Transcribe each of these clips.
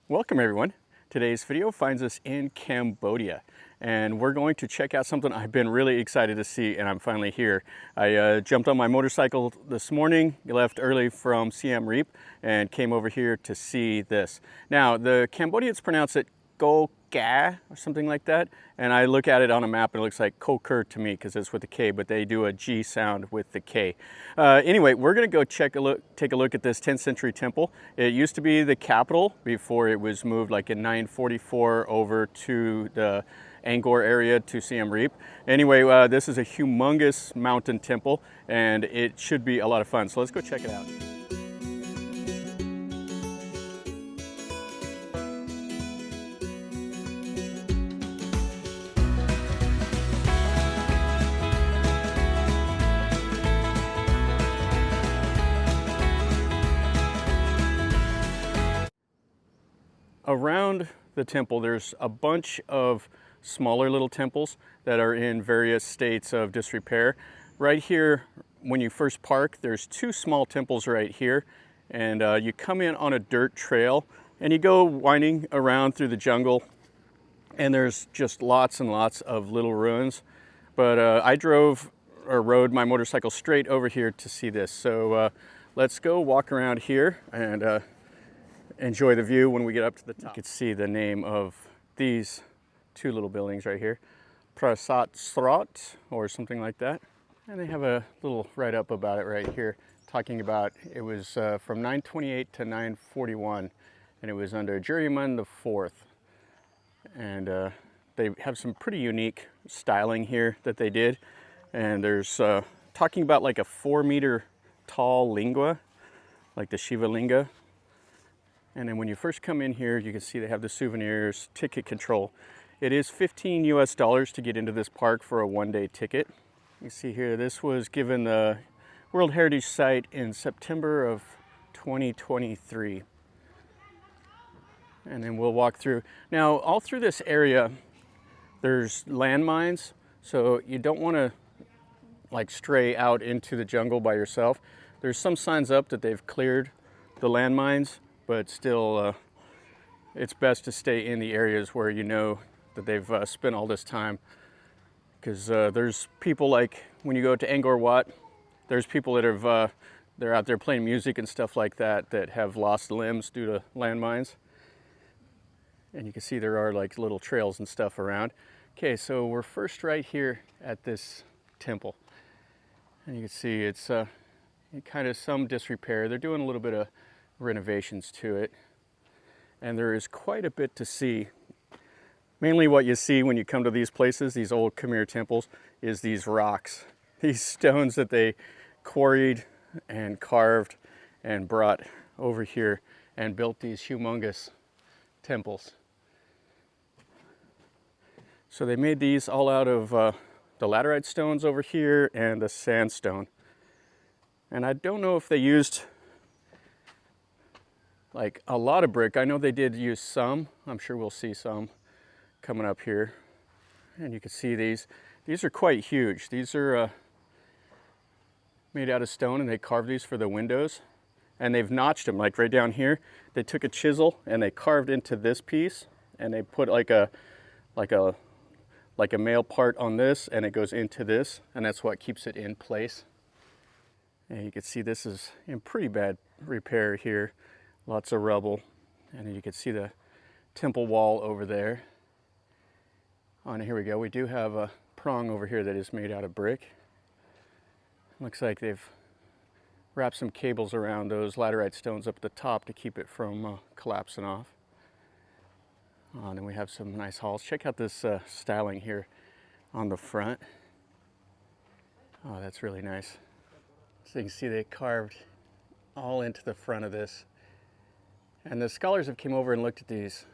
Welcome everyone. Today's video finds us in Cambodia and we're going to check out something I've been really excited to see, and I'm finally here. I jumped on my motorcycle this morning, left early from Siem Reap and came over here to see this. Now the Cambodians pronounce it Koh Ker or something like that, and I look at it on a map and it looks like Koh Ker to me because it's with a K, but they do a G sound with the K. Anyway, we're gonna go take a look at this 10th century temple. It used to be the capital before it was moved like in 944 over to the Angkor area to Siem Reap. Anyway, this is a humongous mountain temple and it should be a lot of fun. So let's go check it out. Around the temple, there's a bunch of smaller little temples that are in various states of disrepair. Right here, when you first park, there's two small temples right here, and you come in on a dirt trail and you go winding around through the jungle, and there's just lots and lots of little ruins. But I rode my motorcycle straight over here to see this. So let's go walk around here and enjoy the view when we get up to the top. You can see the name of these two little buildings right here, Prasat Thom or something like that. And they have a little write-up about it right here, talking about it was from 928 to 941, and it was under Jayavarman IV. And they have some pretty unique styling here that they did. And there's talking about like a 4-meter tall lingua, like the Shiva linga. And then when you first come in here, you can see they have the souvenirs, ticket control. It is $15 US to get into this park for a one-day ticket. You see here, this was given the World Heritage Site in September of 2023. And then we'll walk through. Now, all through this area, there's landmines, so you don't want to like stray out into the jungle by yourself. There's some signs up that they've cleared the landmines, but still it's best to stay in the areas where you know that they've spent all this time, because there's people, like when you go to Angkor Wat, there's people that have they're out there playing music and stuff like that that have lost limbs due to landmines. And you can see there are like little trails and stuff around. Okay, so we're first right here at this temple, and you can see it's kind of some disrepair. They're doing a little bit of renovations to it, and there is quite a bit to see. Mainly what you see when you come to these places, these old Khmer temples, is these rocks, these stones that they quarried and carved and brought over here and built these humongous temples. So they made these all out of the laterite stones over here and the sandstone. And I don't know if they used like a lot of brick. I know they did use some. I'm sure we'll see some coming up here. And you can see these are quite huge. These are made out of stone, and they carved these for the windows, and they've notched them like right down here. They took a chisel and they carved into this piece, and they put like a male part on this, and it goes into this, and that's what keeps it in place. And you can see this is in pretty bad repair here. Lots of rubble, and you can see the temple wall over there. Oh, and here we go. We do have a prong over here that is made out of brick. Looks like they've wrapped some cables around those laterite stones up at the top to keep it from collapsing off. Oh, and then we have some nice halls. Check out this styling here on the front. Oh, that's really nice. So you can see they carved all into the front of this. And the scholars have came over and looked at these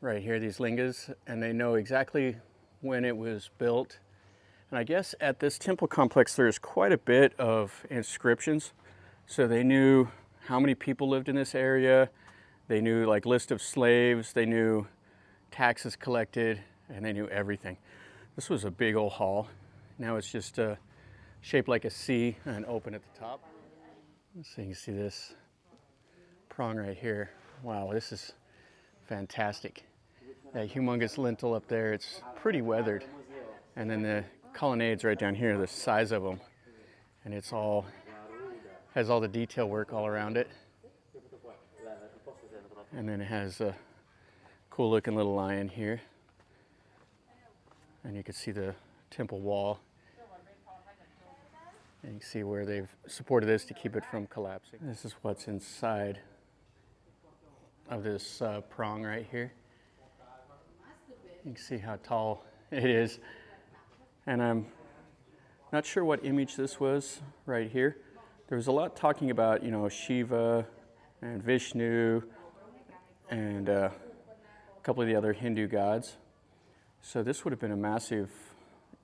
right here, these lingams, and they know exactly when it was built. And I guess at this temple complex there's quite a bit of inscriptions. So they knew how many people lived in this area. They knew like list of slaves, they knew taxes collected, and they knew everything. This was a big old hall. Now it's just shaped like a C and open at the top. So you can see this prong right here. Wow, this is fantastic. That humongous lintel up there, it's pretty weathered. And then the colonnades right down here, the size of them. And it's all, has all the detail work all around it. And then it has a cool looking little lion here. And you can see the temple wall. And you can see where they've supported this to keep it from collapsing. This is what's inside of this prong right here. You can see how tall it is. And I'm not sure what image this was right here. There was a lot talking about, you know, Shiva and Vishnu and a couple of the other Hindu gods. So this would have been a massive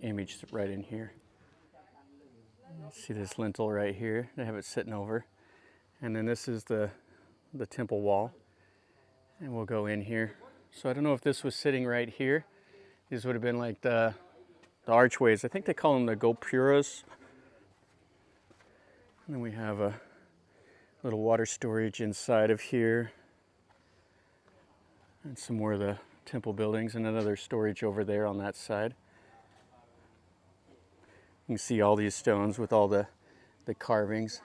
image right in here. See this lintel right here? They have it sitting over. And then this is the temple wall. And we'll go in here. So I don't know if this was sitting right here. These would have been like the archways. I think they call them the gopuras. And then we have a little water storage inside of here. And some more of the temple buildings and another storage over there on that side. You can see all these stones with all the carvings.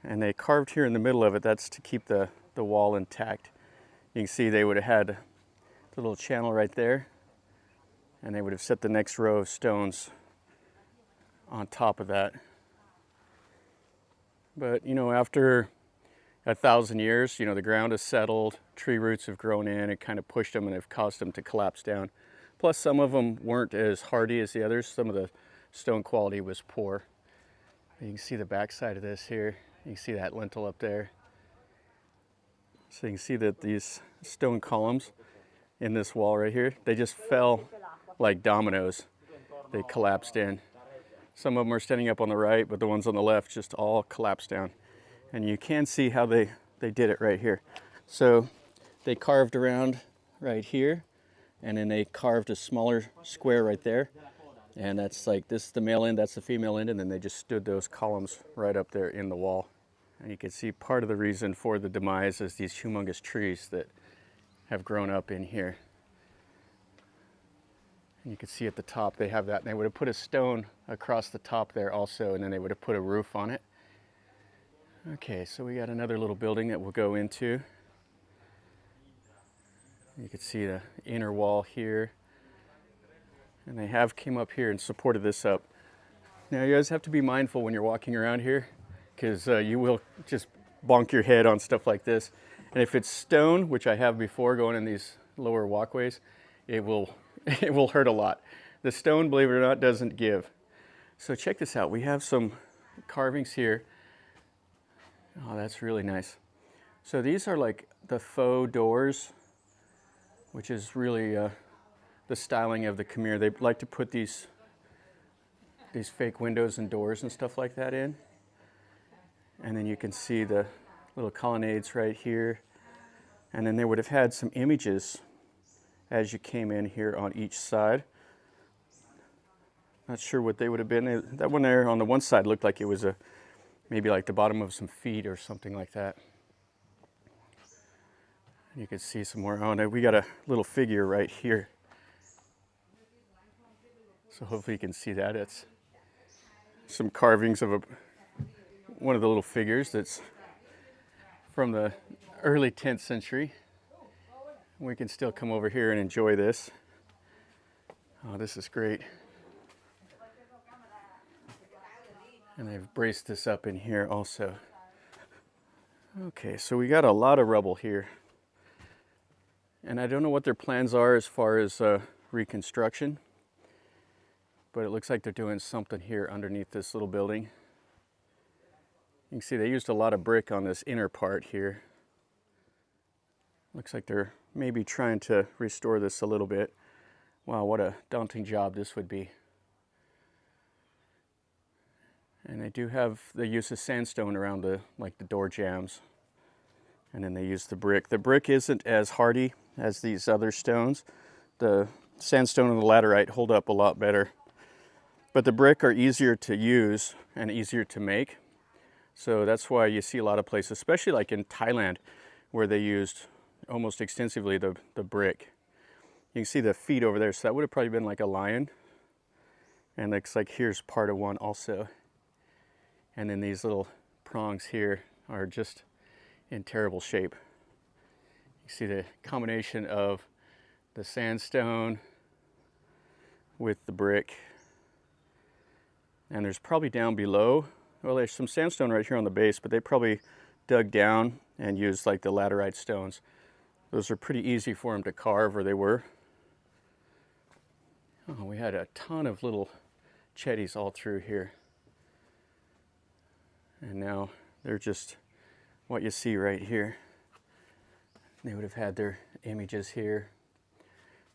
And they carved here in the middle of it. That's to keep the wall intact. You can see they would have had the little channel right there. And they would have set the next row of stones on top of that. But, you know, after 1,000 years, you know, the ground has settled, tree roots have grown in, it kind of pushed them and have caused them to collapse down. Plus, some of them weren't as hardy as the others. Some of the stone quality was poor. You can see the back side of this here. You can see that lintel up there. So you can see that these stone columns in this wall right here, they just fell like dominoes. They collapsed in. Some of them are standing up on the right, but the ones on the left just all collapsed down. And you can see how they did it right here. So they carved around right here, and then they carved a smaller square right there. And that's like, this is the male end, that's the female end, and then they just stood those columns right up there in the wall. And you can see part of the reason for the demise is these humongous trees that have grown up in here. And you can see at the top they have that, and they would have put a stone across the top there also, and then they would have put a roof on it. Okay, so we got another little building that we'll go into. You can see the inner wall here. And they have came up here and supported this up. Now you guys have to be mindful when you're walking around here, because you will just bonk your head on stuff like this. And if it's stone, which I have before going in these lower walkways, it will hurt a lot. The stone, believe it or not, doesn't give. So check this out. We have some carvings here. Oh, that's really nice. So these are like the faux doors, which is really the styling of the Khmer. They like to put these fake windows and doors and stuff like that in. And then you can see the little colonnades right here. And then they would have had some images as you came in here on each side. Not sure what they would have been. That one there on the one side looked like it was maybe like the bottom of some feet or something like that. You can see some more. Oh no, we got a little figure right here. So hopefully you can see that. It's some carvings of one of the little figures that's from the early 10th century. We can still come over here and enjoy this. Oh, this is great. And they've braced this up in here also. Okay, so we got a lot of rubble here. And I don't know what their plans are as far as reconstruction, but it looks like they're doing something here underneath this little building. You can see they used a lot of brick on this inner part here. Looks like they're maybe trying to restore this a little bit. Wow, what a daunting job this would be. And they do have the use of sandstone around the door jambs. And then they use the brick. The brick isn't as hardy as these other stones. The sandstone and the laterite hold up a lot better. But the brick are easier to use and easier to make. So that's why you see a lot of places, especially like in Thailand, where they used almost extensively the brick. You can see the feet over there, so that would have probably been like a lion. And looks like here's part of one also. And then these little prongs here are just in terrible shape. You see the combination of the sandstone with the brick. And there's probably down below, well, there's some sandstone right here on the base, but they probably dug down and used like the laterite stones. Those are pretty easy for them to carve, or they were. Oh, we had a ton of little chetties all through here. And now they're just what you see right here. They would have had their images here.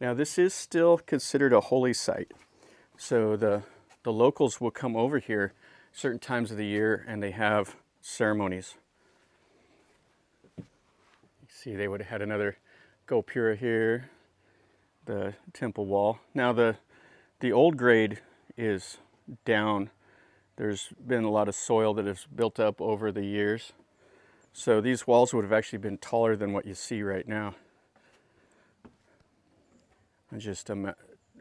Now this is still considered a holy site. So the locals will come over here certain times of the year and they have ceremonies. You see they would have had another gopura here, the temple wall. Now the old grade is down. There's been a lot of soil that has built up over the years. So these walls would have actually been taller than what you see right now. And just a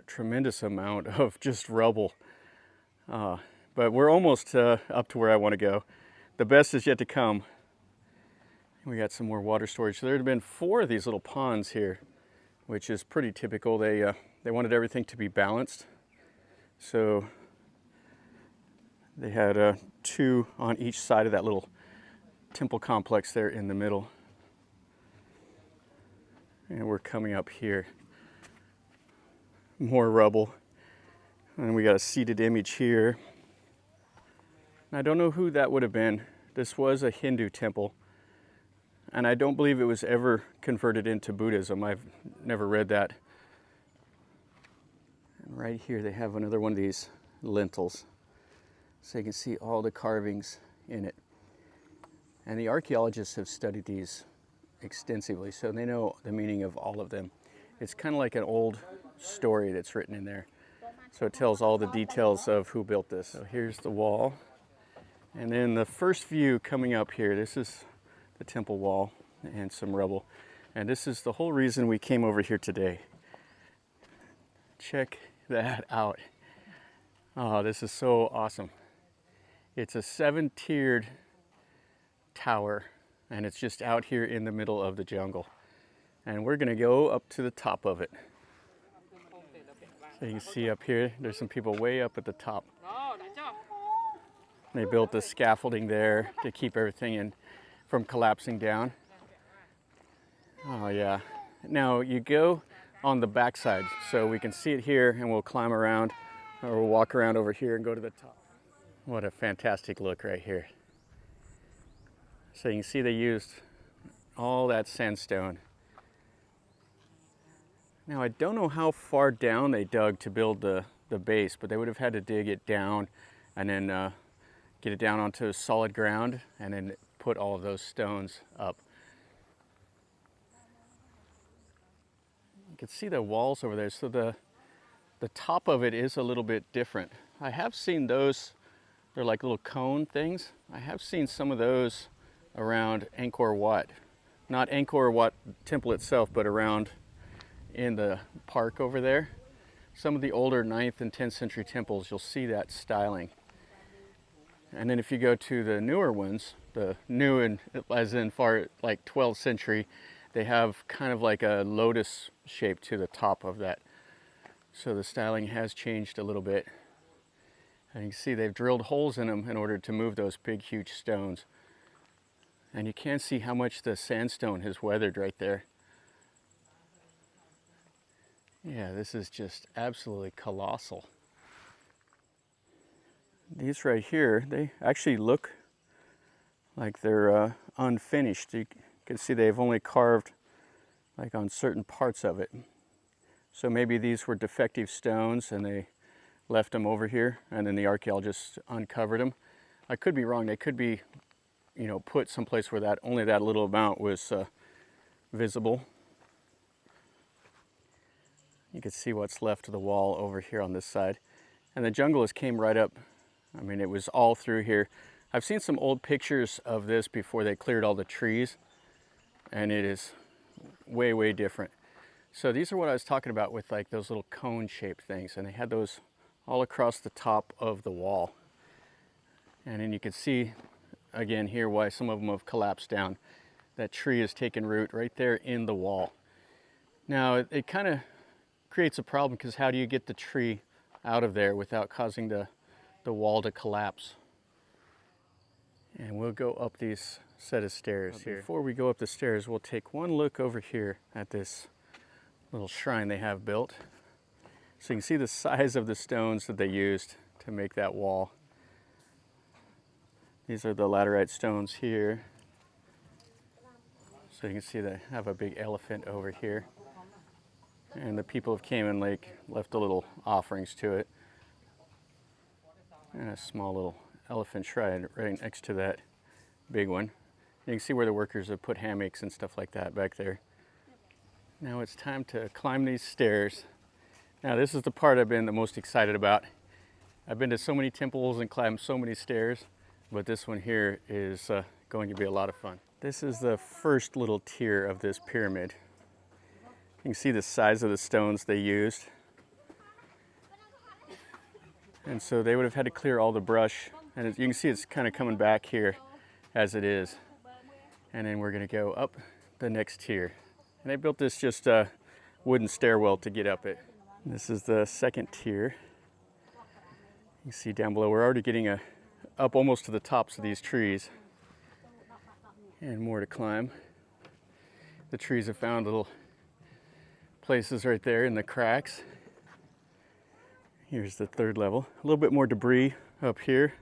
tremendous amount of just rubble. But we're almost up to where I want to go. The best is yet to come. We got some more water storage. So there had been 4 of these little ponds here, which is pretty typical. They wanted everything to be balanced. So they had 2 on each side of that little temple complex there in the middle. And we're coming up here. More rubble. And we got a seated image here. I don't know who that would have been. This was a Hindu temple. And I don't believe it was ever converted into Buddhism. I've never read that. And right here they have another one of these lintels. So you can see all the carvings in it. And the archaeologists have studied these extensively, so they know the meaning of all of them. It's kind of like an old story that's written in there. So it tells all the details of who built this. So here's the wall. And then the first view coming up here, this is the temple wall and some rubble. And this is the whole reason we came over here today. Check that out. Oh, this is so awesome. It's a 7-tiered tower, and it's just out here in the middle of the jungle. And we're gonna go up to the top of it. So you can see up here, there's some people way up at the top. They built the scaffolding there to keep everything in from collapsing down. Oh yeah. Now you go on the backside, so we can see it here, and we'll climb around, or we'll walk around over here and go to the top. What a fantastic look right here. So you can see they used all that sandstone. Now I don't know how far down they dug to build the base, but they would have had to dig it down and then get it down onto solid ground and then put all of those stones up. You can see the walls over there. So the top of it is a little bit different. I have seen those, they're like little cone things. I have seen some of those around Angkor Wat. Not Angkor Wat temple itself, but around in the park over there. Some of the older 9th and 10th century temples, you'll see that styling. And then if you go to the newer ones, the new and as in far like 12th century, they have kind of like a lotus shape to the top of that. So the styling has changed a little bit. And you can see they've drilled holes in them in order to move those big, huge stones. And you can see how much the sandstone has weathered right there. Yeah, this is just absolutely colossal. These right here, they actually look like they're unfinished. You can see they've only carved like on certain parts of it. So maybe these were defective stones and they left them over here and then the archaeologists uncovered them. I could be wrong. They could be, you know, put someplace where that only that little amount was visible. You can see what's left of the wall over here on this side. And the jungle just came right up. I mean, it was all through here. I've seen some old pictures of this before they cleared all the trees, and it is way, way different. So these are what I was talking about with like those little cone-shaped things, and they had those all across the top of the wall. And then you can see again here why some of them have collapsed down. That tree has taken root right there in the wall. Now it kind of creates a problem, because how do you get the tree out of there without causing the wall to collapse? And we'll go up these set of stairs here. Before we go up the stairs, we'll take one look over here at this little shrine they have built. So you can see the size of the stones that they used to make that wall. These are the laterite stones here. So you can see they have a big elephant over here. And the people of Cayman Lake left the little offerings to it. And a small little elephant shrine right next to that big one. You can see where the workers have put hammocks and stuff like that back there. Now it's time to climb these stairs. Now this is the part I've been the most excited about. I've been to so many temples and climbed so many stairs, but this one here is going to be a lot of fun. This is the first little tier of this pyramid. You can see the size of the stones they used. And so they would have had to clear all the brush. And as you can see, it's kind of coming back here as it is. And then we're going to go up the next tier. And they built this just a wooden stairwell to get up it. This is the second tier. You can see down below, we're already getting up almost to the tops of these trees. And more to climb. The trees have found little places right there in the cracks. Here's the third level. A little bit more debris up here.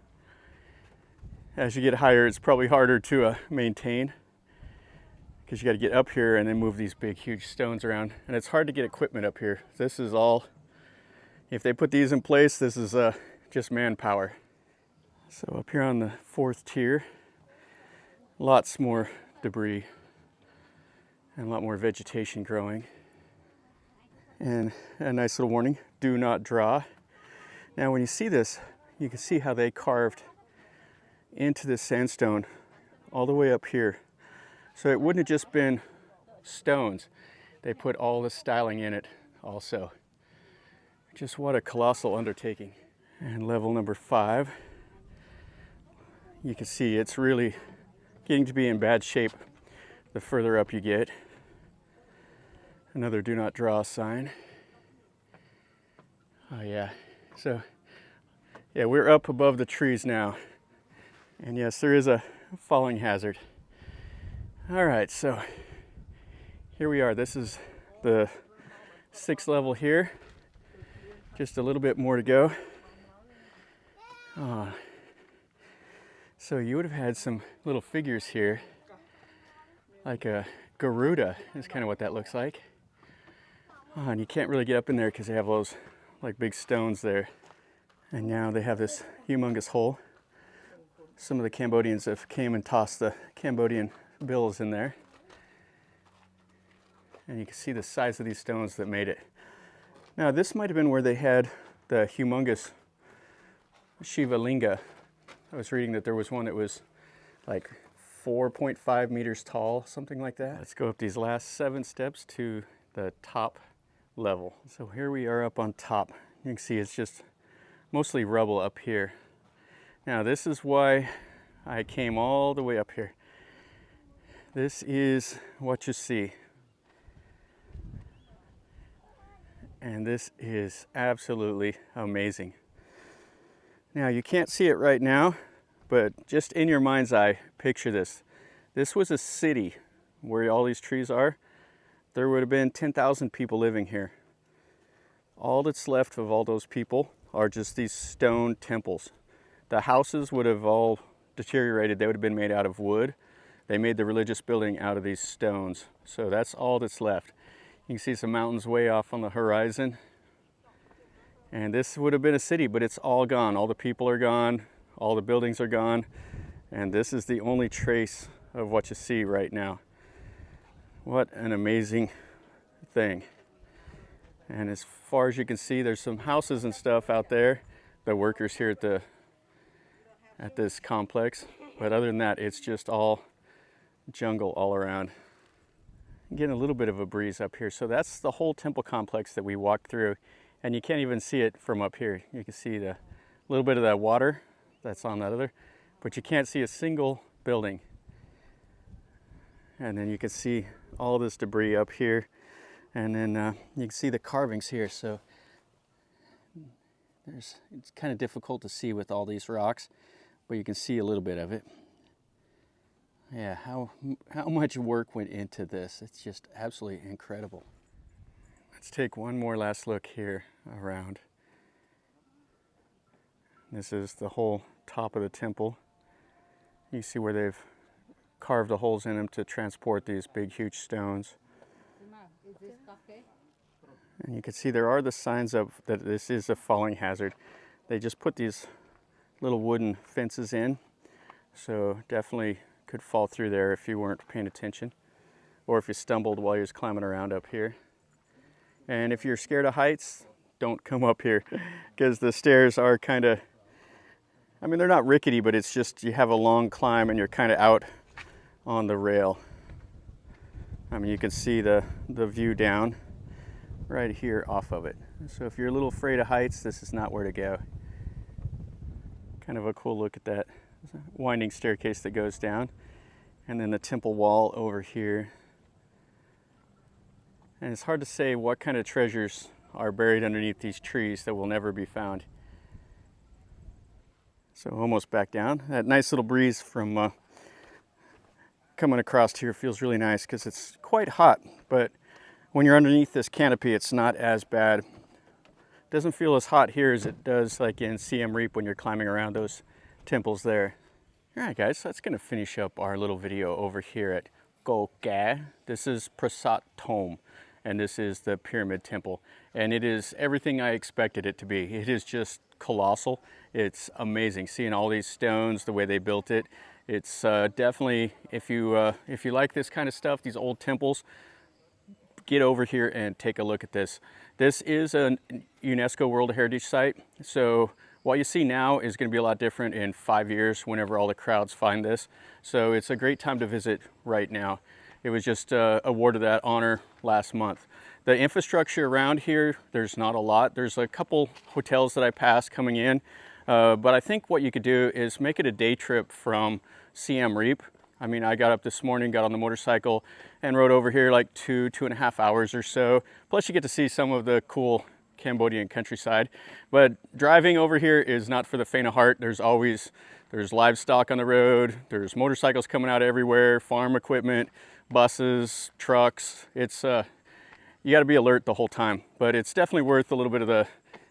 As you get higher, it's probably harder to maintain, because you got to get up here and then move these big, huge stones around. And it's hard to get equipment up here. This is all, if they put these in place, this is just manpower. So up here on the fourth tier, lots more debris and a lot more vegetation growing. And a nice little warning, do not draw. Now when you see this, you can see how they carved into this sandstone all the way up here. So it wouldn't have just been stones. They put all the styling in it also. Just what a colossal undertaking. And level number 5, you can see it's really getting to be in bad shape the further up you get. Another do not draw sign. Oh yeah, so yeah, we're up above the trees now. And yes, there is a falling hazard. All right, so here we are. This is the 6th level here. Just a little bit more to go. So you would have had some little figures here, like a Garuda is kind of what that looks like. And you can't really get up in there because they have those like big stones there. And now they have this humongous hole. Some of the Cambodians have came and tossed the Cambodian bills in there. And you can see the size of these stones that made it. Now this might have been where they had the humongous Shiva Linga. I was reading that there was one that was like 4.5 meters tall, something like that. Let's go up these last 7 steps to the top level. So here we are up on top. You can see it's just mostly rubble up here. Now this is why I came all the way up here. This is what you see. And this is absolutely amazing. Now you can't see it right now, but just in your mind's eye, picture this. This was a city where all these trees are. There would have been 10,000 people living here. All that's left of all those people are just these stone temples. The houses would have all deteriorated. They would have been made out of wood. They made the religious building out of these stones. So that's all that's left. You can see some mountains way off on the horizon. And this would have been a city, but it's all gone. All the people are gone. All the buildings are gone. And this is the only trace of what you see right now. What an amazing thing. And as far as you can see, there's some houses and stuff out there. The workers here at the at this complex. But other than that, it's just all jungle all around. I'm getting a little bit of a breeze up here. So that's the whole temple complex that we walked through. And you can't even see it from up here. You can see the little bit of that water that's on that other, but you can't see a single building. And then you can see all this debris up here. And then you can see the carvings here. So it's kind of difficult to see with all these rocks, but you can see a little bit of it. Yeah, how much work went into this. It's just absolutely incredible. Let's take one more last look here around. This is the whole top of the temple. You see where they've carved the holes in them to transport these big, huge stones. And you can see there are the signs of that this is a falling hazard. They just put these little wooden fences in, so definitely could fall through there if you weren't paying attention, or if you stumbled while you was climbing around up here. And if you're scared of heights, don't come up here, because the stairs are kind of, I mean, they're not rickety, but it's just you have a long climb and you're kind of out on the rail. I mean, you can see the view down right here off of it. So if you're a little afraid of heights, this is not where to go. Kind of a cool look at that winding staircase that goes down, and then the temple wall over here. And it's hard to say what kind of treasures are buried underneath these trees that will never be found. So almost back down. That nice little breeze from coming across here feels really nice because it's quite hot, but when you're underneath this canopy, it's not as bad. It doesn't feel as hot here as it does like in Siem Reap when you're climbing around those temples there. All right, guys, so that's going to finish up our little video over here at Koh Ker. This is Prasat Thom, and this is the pyramid temple. And it is everything I expected it to be. It is just colossal. It's amazing seeing all these stones, the way they built it. It's definitely, if you like this kind of stuff, these old temples, get over here and take a look at this. This is a UNESCO World Heritage Site. So what you see now is going to be a lot different in 5 years whenever all the crowds find this. So it's a great time to visit right now. It was just awarded that honor last month. The infrastructure around here, there's not a lot. There's a couple hotels that I passed coming in, but I think what you could do is make it a day trip from Siem Reap. I mean, I got up this morning, got on the motorcycle, and rode over here like 2.5 hours or so. Plus you get to see some of the cool Cambodian countryside. But driving over here is not for the faint of heart. There's livestock on the road, there's motorcycles coming out everywhere, farm equipment, buses, trucks. It's you got to be alert the whole time, but it's definitely worth a little bit of the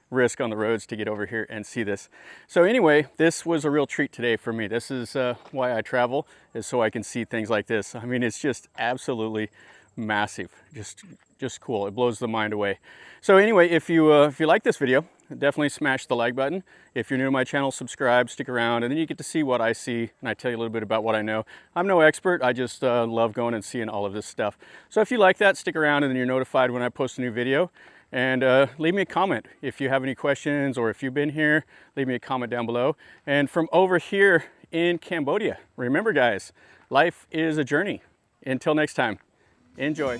risk on the roads to get over here and see this. So anyway, this was a real treat today for me. This is why I travel, is so I can see things like this. I mean, it's just absolutely massive, just cool. It blows the mind away. So anyway, if you like this video, definitely smash the like button. If you're new to my channel, subscribe, stick around, and then you get to see what I see, and I tell you a little bit about what I know. I'm no expert, I just love going and seeing all of this stuff. So if you like that, stick around, and then you're notified when I post a new video. And leave me a comment if you have any questions, or if you've been here, leave me a comment down below. And from over here in Cambodia, remember guys, life is a journey. Until next time, enjoy.